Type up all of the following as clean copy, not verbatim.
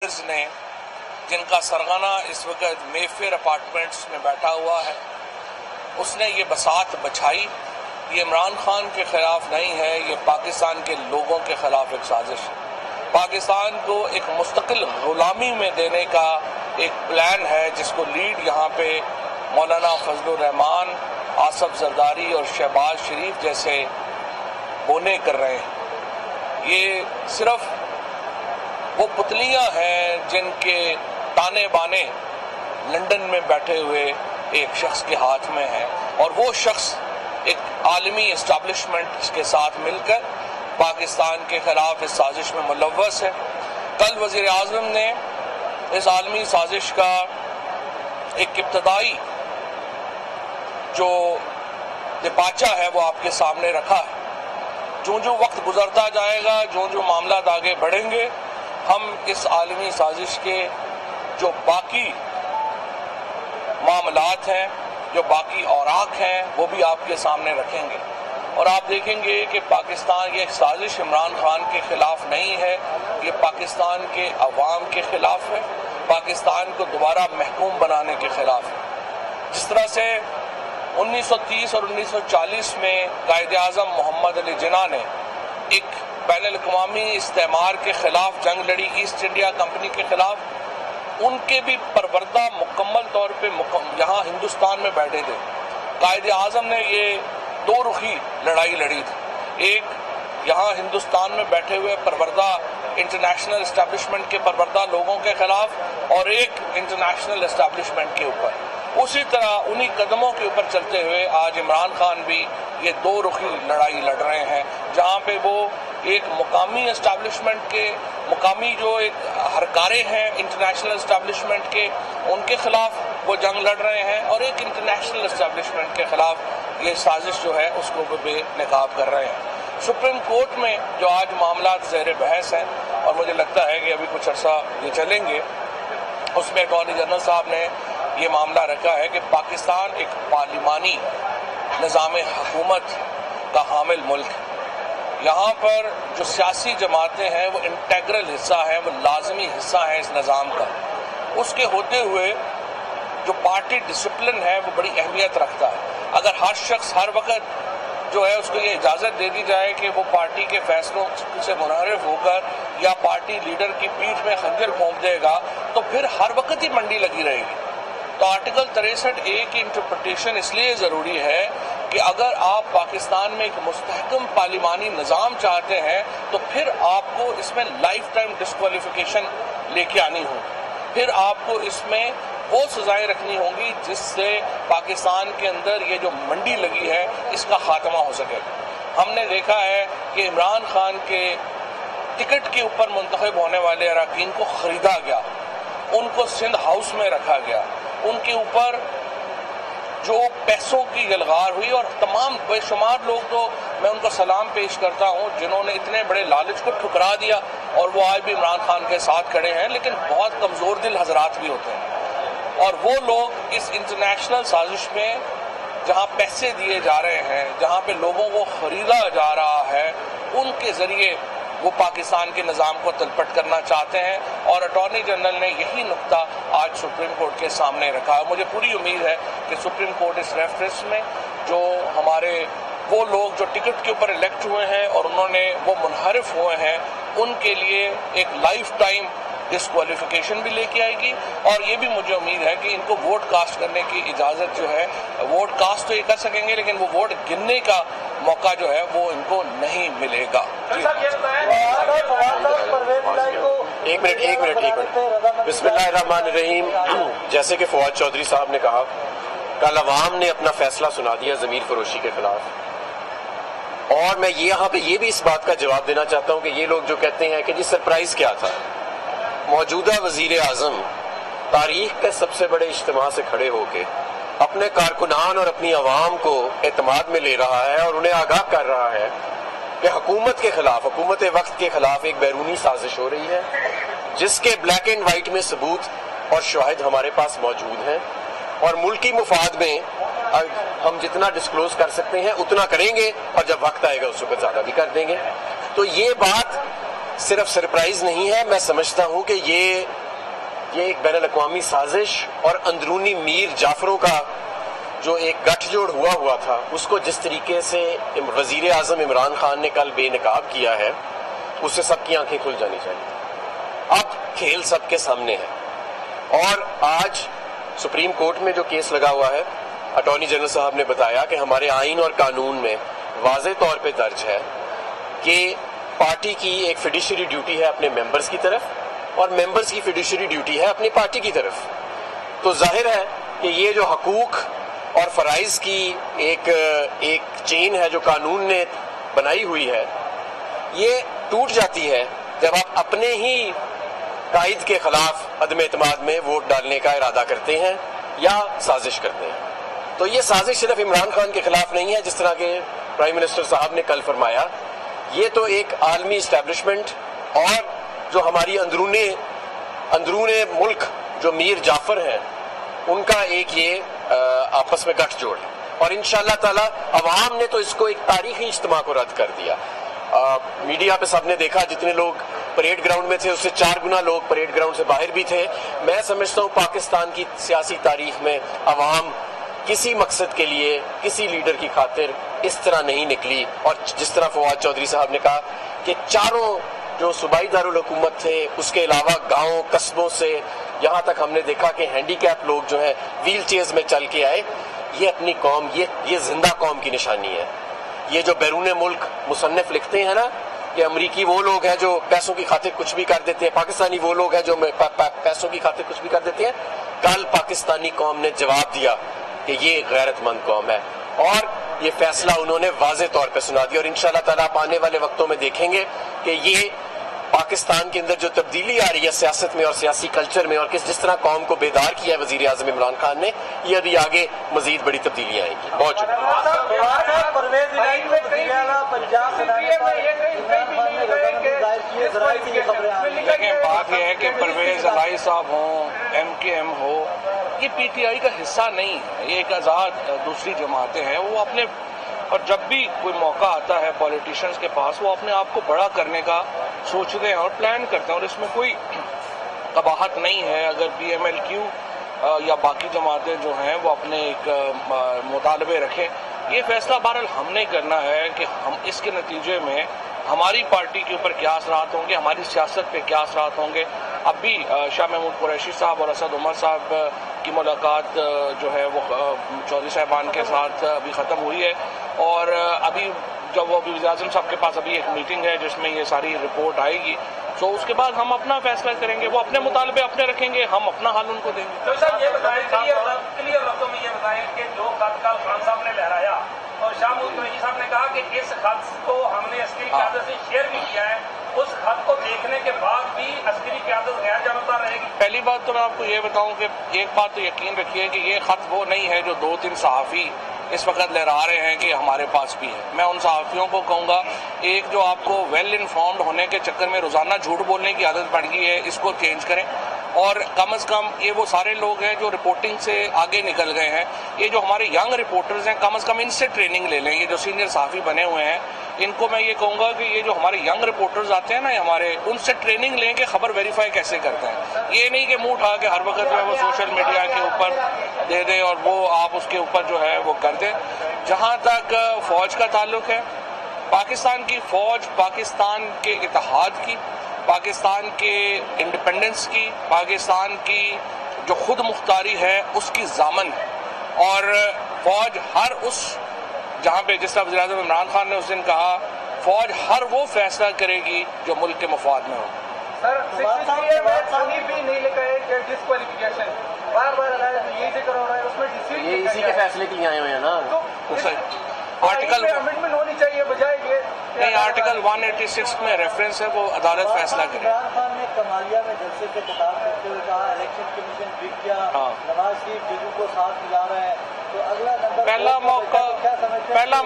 نے جن کا سرغنہ اس وقت میفیئر اپارٹمنٹس میں بیٹھا ہوا ہے، اس نے یہ بساط بچھائی. یہ عمران خان کے خلاف نہیں ہے، یہ پاکستان کے لوگوں کے خلاف ایک سازش ہے. پاکستان کو ایک مستقل غلامی میں دینے کا ایک پلان ہے جس کو لیڈ یہاں پہ مولانا فضل الرحمان، آصف زرداری اور شہباز شریف جیسے بونے کر رہے ہیں. یہ صرف وہ پتلیاں ہیں جن کے تانے بانے لندن میں بیٹھے ہوئے ایک شخص کے ہاتھ میں ہیں، اور وہ شخص ایک عالمی اسٹیبلشمنٹ کے ساتھ مل کر پاکستان کے خلاف اس سازش میں ملوث ہے. کل وزیر اعظم نے اس عالمی سازش کا ایک ابتدائی جو دپاچہ ہے وہ آپ کے سامنے رکھا ہے. جو وقت گزرتا جائے گا، جو معاملات آگے بڑھیں گے، ہم اس عالمی سازش کے جو باقی معاملات ہیں، جو باقی اوراق ہیں، وہ بھی آپ کے سامنے رکھیں گے. اور آپ دیکھیں گے کہ پاکستان یہ سازش عمران خان کے خلاف نہیں ہے، یہ پاکستان کے عوام کے خلاف ہے، پاکستان کو دوبارہ محکوم بنانے کے خلاف ہے. جس طرح سے 1930 اور 1940 میں قائد اعظم محمد علی جناح نے ایک بین الاقوامی استعمار کے خلاف جنگ لڑی، ایسٹ انڈیا کمپنی کے خلاف، ان کے بھی پروردہ مکمل طور پہ یہاں ہندوستان میں بیٹھے تھے. قائد اعظم نے یہ دو رخی لڑائی لڑی تھی، ایک یہاں ہندوستان میں بیٹھے ہوئے پروردہ انٹرنیشنل اسٹیبلشمنٹ کے پروردہ لوگوں کے خلاف، اور ایک انٹرنیشنل اسٹیبلشمنٹ کے اوپر. اسی طرح انہی قدموں کے اوپر چلتے ہوئے آج عمران خان بھی یہ دو رخی لڑائی لڑ رہے ہیں، جہاں پہ وہ ایک مقامی اسٹیبلشمنٹ کے مقامی جو ایک ہرکارے ہیں انٹرنیشنل اسٹیبلشمنٹ کے، ان کے خلاف وہ جنگ لڑ رہے ہیں، اور ایک انٹرنیشنل اسٹیبلشمنٹ کے خلاف یہ سازش جو ہے اس کو بے نقاب کر رہے ہیں. سپریم کورٹ میں جو آج معاملات زیر بحث ہیں، اور مجھے لگتا ہے کہ ابھی کچھ عرصہ یہ چلیں گے، اس میں اٹارنی جنرل صاحب نے یہ معاملہ رکھا ہے کہ پاکستان ایک پارلیمانی نظام حکومت کا حامل ملک ہے. یہاں پر جو سیاسی جماعتیں ہیں وہ انٹیگرل حصہ ہیں، وہ لازمی حصہ ہیں اس نظام کا. اس کے ہوتے ہوئے جو پارٹی ڈسپلن ہے وہ بڑی اہمیت رکھتا ہے. اگر ہر شخص ہر وقت جو ہے اس کو یہ اجازت دے دی جائے کہ وہ پارٹی کے فیصلوں سے منحرف ہو کر یا پارٹی لیڈر کی پیٹھ میں خنجر گھونپ دے گا تو پھر ہر وقت ہی منڈی لگی رہے گی. تو آرٹیکل 63A کی انٹرپریٹیشن اس لیے ضروری ہے کہ اگر آپ پاکستان میں ایک مستحکم پارلیمانی نظام چاہتے ہیں تو پھر آپ کو اس میں لائف ٹائم ڈسکوالیفیکیشن لے کے آنی ہوگی. پھر آپ کو اس میں وہ سزائیں رکھنی ہوں گی جس سے پاکستان کے اندر یہ جو منڈی لگی ہے اس کا خاتمہ ہو سکے. ہم نے دیکھا ہے کہ عمران خان کے ٹکٹ کے اوپر منتخب ہونے والے اراکین کو خریدا گیا، ان کو سندھ ہاؤس میں رکھا گیا، ان کے اوپر جو پیسوں کی یلغار ہوئی، اور تمام بے شمار لوگ تو میں ان کو سلام پیش کرتا ہوں جنہوں نے اتنے بڑے لالچ کو ٹھکرا دیا اور وہ آج بھی عمران خان کے ساتھ کھڑے ہیں. لیکن بہت کمزور دل حضرات بھی ہوتے ہیں، اور وہ لوگ اس انٹرنیشنل سازش میں جہاں پیسے دیے جا رہے ہیں، جہاں پہ لوگوں کو خریدا جا رہا ہے، ان کے ذریعے وہ پاکستان کے نظام کو تلپٹ کرنا چاہتے ہیں. اور اٹارنی جنرل نے یہی نقطہ آج سپریم کورٹ کے سامنے رکھا ہے. مجھے پوری امید ہے کہ سپریم کورٹ اس ریفرنس میں جو ہمارے وہ لوگ جو ٹکٹ کے اوپر الیکٹ ہوئے ہیں اور انہوں نے وہ منحرف ہوئے ہیں، ان کے لیے ایک لائف ٹائم ڈسکوالیفیکیشن بھی لے کے آئے گی. اور یہ بھی مجھے امید ہے کہ ان کو ووٹ کاسٹ کرنے کی اجازت جو ہے، ووٹ کاسٹ تو یہ کر سکیں گے لیکن وہ ووٹ گننے کا موقع جو ہے وہ ان کو نہیں ملے گا. ایک منٹ. بسم اللہ الرحمن الرحیم. جیسے کہ فواد چودھری صاحب نے کہا، کل عوام نے اپنا فیصلہ سنا دیا ضمیر فروشی کے خلاف، اور میں یہاں پہ یہ بھی اس بات کا جواب دینا چاہتا ہوں کہ یہ لوگ جو کہتے ہیں کہ جی سرپرائز کیا تھا، موجودہ وزیر اعظم تاریخ کے سب سے بڑے اجتماع سے کھڑے ہو کے اپنے کارکنان اور اپنی عوام کو اعتماد میں لے رہا ہے اور انہیں آگاہ کر رہا ہے کہ حکومت کے خلاف، حکومت وقت کے خلاف ایک بیرونی سازش ہو رہی ہے جس کے بلیک اینڈ وائٹ میں ثبوت اور شواہد ہمارے پاس موجود ہیں، اور ملکی مفاد میں ہم جتنا ڈسکلوز کر سکتے ہیں اتنا کریں گے، اور جب وقت آئے گا اس وقت زیادہ بھی کر دیں گے. تو یہ بات صرف سرپرائز نہیں ہے، میں سمجھتا ہوں کہ یہ ایک بین الاقوامی سازش اور اندرونی میر جعفروں کا جو ایک گٹھ جوڑ ہوا تھا، اس کو جس طریقے سے وزیر اعظم عمران خان نے کل بے نقاب کیا ہے، اس سے سب کی آنکھیں کھل جانی چاہیے۔ اب کھیل سب کے سامنے ہے، اور آج سپریم کورٹ میں جو کیس لگا ہوا ہے، اٹارنی جنرل صاحب نے بتایا کہ ہمارے آئین اور قانون میں واضح طور پہ درج ہے کہ پارٹی کی ایک فیڈیشری ڈیوٹی ہے اپنے ممبرز کی طرف، اور ممبرز کی فیڈیشری ڈیوٹی ہے اپنی پارٹی کی طرف۔ تو ظاہر ہے کہ یہ جو حقوق اور فرائض کی ایک چین ہے جو قانون نے بنائی ہوئی ہے، یہ ٹوٹ جاتی ہے جب آپ اپنے ہی قائد کے خلاف عدم اعتماد میں ووٹ ڈالنے کا ارادہ کرتے ہیں یا سازش کرتے ہیں۔ تو یہ سازش صرف عمران خان کے خلاف نہیں ہے، جس طرح کے پرائم منسٹر صاحب نے کل فرمایا، یہ تو ایک عالمی اسٹیبلشمنٹ اور جو ہماری اندرون ملک جو میر جعفر ہیں ان کا ایک یہ آپس میں گٹھ جوڑ ہے، اور انشاءاللہ تعالی عوام نے تو اس کو ایک تاریخی اجتماع کو رد کر دیا۔ میڈیا پہ سب نے دیکھا، جتنے لوگ پریڈ گراؤنڈ میں تھے اس سے 4 گنا لوگ پریڈ گراؤنڈ سے باہر بھی تھے۔ میں سمجھتا ہوں پاکستان کی سیاسی تاریخ میں عوام کسی مقصد کے لیے کسی لیڈر کی خاطر اس طرح نہیں نکلی، اور جس طرح فواد چودھری صاحب نے کہا کہ چاروں جو صوبائی دارالحکومت تھے، اس کے علاوہ گاؤں قصبوں سے یہاں تک ہم نے دیکھا کہ ہینڈی کیپ لوگ جو ہیں ویل چیئرز میں چل کے آئے، یہ اپنی قوم، یہ زندہ قوم کی نشانی ہے۔ یہ جو بیرون ملک مصنف لکھتے ہیں نا کہ امریکی وہ لوگ ہیں جو پیسوں کی خاطر کچھ بھی کر دیتے ہیں، پاکستانی وہ لوگ ہیں جو پیسوں کی خاطر کچھ بھی کر دیتے ہیں، کل پاکستانی قوم نے جواب دیا کہ یہ غیرت مند قوم ہے، اور یہ فیصلہ انہوں نے واضح طور پہ سنا دیا۔ اور انشاءاللہ تعالیٰ آپ آنے والے وقتوں میں دیکھیں گے کہ یہ پاکستان کے اندر جو تبدیلی آ رہی ہے سیاست میں اور سیاسی کلچر میں، اور جس طرح قوم کو بیدار کیا ہے وزیر اعظم عمران خان نے، یہ ابھی آگے مزید بڑی تبدیلیاں آئیں گی۔ بہت شکریہ۔ دیکھیں، بات یہ ہے کہ پرویز الہی صاحب ہوں، ایم کے ایم ہو، یہ پی ٹی آئی کا حصہ نہیں ہے، یہ ایک آزاد دوسری جماعتیں ہیں، وہ اپنے، اور جب بھی کوئی موقع آتا ہے پولیٹیشنز کے پاس، وہ اپنے آپ کو بڑا کرنے کا سوچتے ہیں اور پلان کرتے ہیں، اور اس میں کوئی قباحت نہیں ہے اگر پی ایم ایل کیو یا باقی جماعتیں جو ہیں وہ اپنے ایک مطالبے رکھیں۔ یہ فیصلہ بہرحال ہم نے کرنا ہے کہ ہم اس کے نتیجے میں ہماری پارٹی کے اوپر کیا اثرات ہوں گے، ہماری سیاست پہ کیا اثرات ہوں گے۔ اب بھی شاہ محمود قریشی صاحب اور اسد عمر صاحب کی ملاقات جو ہے وہ چودھری صاحبان کے ساتھ ابھی ختم ہوئی ہے، اور ابھی جب وہ وزیر اعظم صاحب کے پاس ابھی ایک میٹنگ ہے جس میں یہ ساری رپورٹ آئے گی، تو اس کے بعد ہم اپنا فیصلہ کریں گے، وہ اپنے مطالبے اپنے رکھیں گے، ہم اپنا حل ان کو دیں گے۔ تو سر یہ بتائیں، کلیئر لفظوں میں یہ بتائیں کہ جو خط کل خان صاحب نے لہرایا اور شاہ محمود قریشی صاحب نے کہا کہ اس خط کو ہم نے عسکری قیادت سے شیئر بھی کیا ہے، اس خط کو دیکھنے کے بعد بھی عسکری قیادت غیر جانبدار رہے گی؟ پہلی بات تو میں آپ کو یہ بتاؤں کہ ایک بات تو یقین رکھیے کہ یہ خط وہ نہیں ہے جو 2-3 صحافی اس وقت لہرا رہے ہیں کہ ہمارے پاس بھی ہے۔ میں ان صحافیوں کو کہوں گا، ایک جو آپ کو ویل انفارمڈ ہونے کے چکر میں روزانہ جھوٹ بولنے کی عادت پڑ گئی ہے، اس کو چینج کریں، اور کم از کم یہ وہ سارے لوگ ہیں جو رپورٹنگ سے آگے نکل گئے ہیں، یہ جو ہمارے ینگ رپورٹرز ہیں کم از کم ان سے ٹریننگ لے لیں۔ یہ جو سینئر صحافی بنے ہوئے ہیں ان کو میں یہ کہوں گا کہ یہ جو ہمارے ینگ رپورٹرز آتے ہیں نا ہمارے، ان سے ٹریننگ لیں کہ خبر ویریفائی کیسے کرتے ہیں۔ یہ نہیں کہ منہ اٹھا کے ہر وقت جو ہے وہ سوشل میڈیا کے اوپر دے دیں اور وہ آپ اس کے اوپر جو ہے وہ کر دیں۔ جہاں تک فوج کا تعلق ہے، پاکستان کی فوج پاکستان کے اتحاد کی، پاکستان کے انڈیپینڈنس کی، پاکستان کی جو خود مختاری ہے اس کی ضامن ہے، اور فوج ہر اس جہاں پہ جس طرح وزیر اعظم عمران خان نے اس دن کہا، فوج ہر وہ فیصلہ کرے گی جو ملک کے مفاد میں ہو۔ سر بھی نہیں لکھا ہے کہ ڈسکوالیفیکیشن بار بار یہی ذکر ہو رہا ہے، اس میں یہ اسی کے فیصلے کے لیے آئے ہوئے ہیں نا، آرٹیکل امنڈمنٹ ہونی چاہیے بجائے یہ نہیں، آرٹیکل 186 میں ریفرنس ہے، وہ عدالت فیصلہ کرے۔ عمران خان نے کمالیہ میں جلسے سے خطاب کرتے ہوئے کہا الیکشن کمیشن بک گیا، نواز شریف ٹیگو کو ساتھ ملا رہے ہیں، تو اگلا نمبر پہلا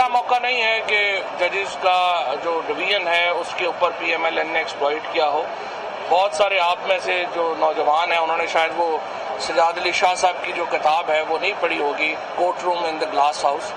موقع نہیں ہے کہ ججز کا جو ڈویژن ہے اس کے اوپر پی ایم ایل این نے ایکسپلائٹ کیا ہو۔ بہت سارے آپ میں سے جو نوجوان ہیں انہوں نے شاید وہ سجاد علی شاہ صاحب کی جو کتاب ہے وہ نہیں پڑھی ہوگی، court room in the glass house.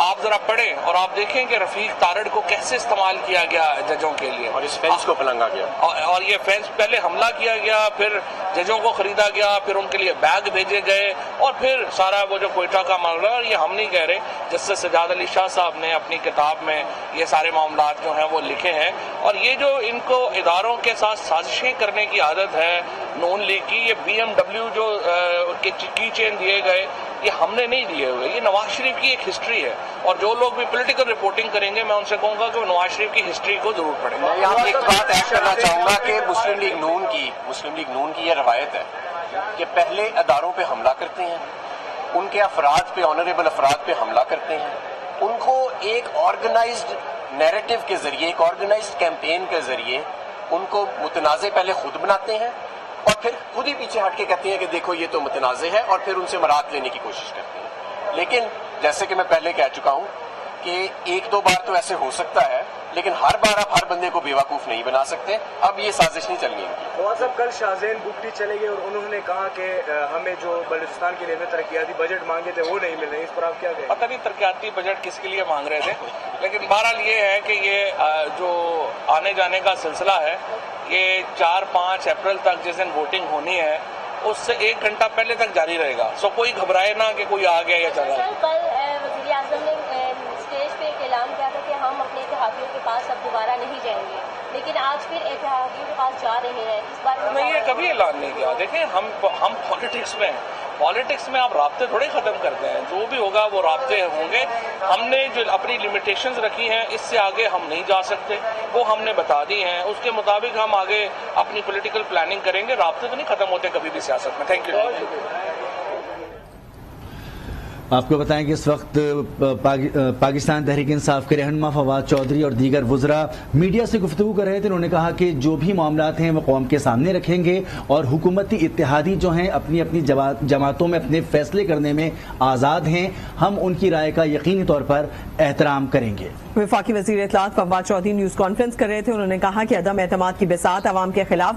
آپ ذرا پڑھیں اور آپ دیکھیں کہ رفیق تارڑ کو کیسے استعمال کیا گیا ججوں کے لیے، اور اس فینس کو پلنگا گیا، اور یہ فینس پہلے حملہ کیا گیا، پھر ججوں کو خریدا گیا، پھر ان کے لیے بیگ بھیجے گئے، اور پھر سارا وہ جو کوئٹہ کا معاملہ، اور یہ ہم نہیں کہہ رہے، جسٹس سجاد علی شاہ صاحب نے اپنی کتاب میں یہ سارے معاملات جو ہیں وہ لکھے ہیں. اور یہ جو ان کو اداروں کے ساتھ سازشیں کرنے کی عادت ہے نون لیگ کی، یہ BMW جو کی چین دیے گئے یہ ہم نے نہیں دیے ہوئے، یہ نواز شریف کی ایک ہسٹری ہے، اور جو لوگ بھی پولیٹیکل رپورٹنگ کریں گے میں ان سے کہوں گا کہ وہ نواز شریف کی ہسٹری کو ضرور پڑھیں. میں یہاں پہ ایک بات ایڈ کرنا چاہوں گا کہ مسلم لیگ نون کی یہ روایت ہے کہ پہلے اداروں پہ حملہ کرتے ہیں، ان کے افراد پہ، آنریبل افراد پہ حملہ کرتے ہیں، ان کو ایک آرگنائزڈ نیریٹو کے ذریعے، ایک آرگنائزڈ کیمپین کے ذریعے ان کو متنازع پہلے خود بناتے ہیں، اور پھر خود ہی پیچھے ہٹ کے کہتے ہیں کہ دیکھو یہ تو متنازع ہے، اور پھر ان سے برات لینے کی کوشش کرتے ہیں. لیکن جیسے کہ میں پہلے کہہ چکا ہوں کہ ایک دو بار تو ایسے ہو سکتا ہے، لیکن ہر بار آپ ہر بندے کو بیوقوف نہیں بنا سکتے. اب یہ سازش نہیں چلنی ان کی. فواد صاحب، کل شاہزین بگٹی چلے گئے اور انہوں نے کہا کہ ہمیں جو بلوچستان کے لیے ترقیاتی بجٹ مانگے تھے وہ نہیں مل رہے، اس پر آپ کیا کہیں؟ پتہ نہیں ترقیاتی بجٹ کس کے لیے مانگ رہے تھے، لیکن بہرحال یہ ہے کہ یہ جو آنے جانے کا سلسلہ ہے یہ 4-5 اپریل تک جس دن ووٹنگ ہونی ہے اس سے 1 گھنٹہ پہلے تک جاری رہے گا. سو کوئی گھبرائے نہ کہ کوئی آ گیا یا چلا. کل وزیر اعظم نے اسٹیج پہ ایک اعلان کیا تھا کہ ہم اپنے اتحادیوں کے پاس اب دوبارہ نہیں جائیں گے، لیکن آج پھر اتحادیوں کے پاس جا رہے ہیں. اس بار میں یہ کبھی اعلان نہیں کیا. دیکھیں ہم پالیٹکس میں آپ رابطے تھوڑے ختم کرتے ہیں، جو بھی ہوگا وہ رابطے ہوں گے. ہم نے جو اپنی لمیٹیشنز رکھی ہیں اس سے آگے ہم نہیں جا سکتے، وہ ہم نے بتا دی ہیں، اس کے مطابق ہم آگے اپنی پولیٹیکل پلاننگ کریں گے. رابطے تو نہیں ختم ہوتے کبھی بھی سیاست میں. Thank you. آپ کو بتائیں کہ اس وقت پاکستان تحریک انصاف کے رہنما فواد چودھری اور دیگر وزراء میڈیا سے گفتگو کر رہے تھے. انہوں نے کہا کہ جو بھی معاملات ہیں وہ قوم کے سامنے رکھیں گے، اور حکومتی اتحادی جو ہیں اپنی اپنی جماعتوں میں اپنے فیصلے کرنے میں آزاد ہیں. ہم ان کی رائے کا یقینی طور پر احترام کریں گے. وفاقی وزیر اطلاعات فواد چودھری نیوز کانفرنس کر رہے تھے. انہوں نے کہا کہ عدم اعتماد کی بساط عوام کے خلاف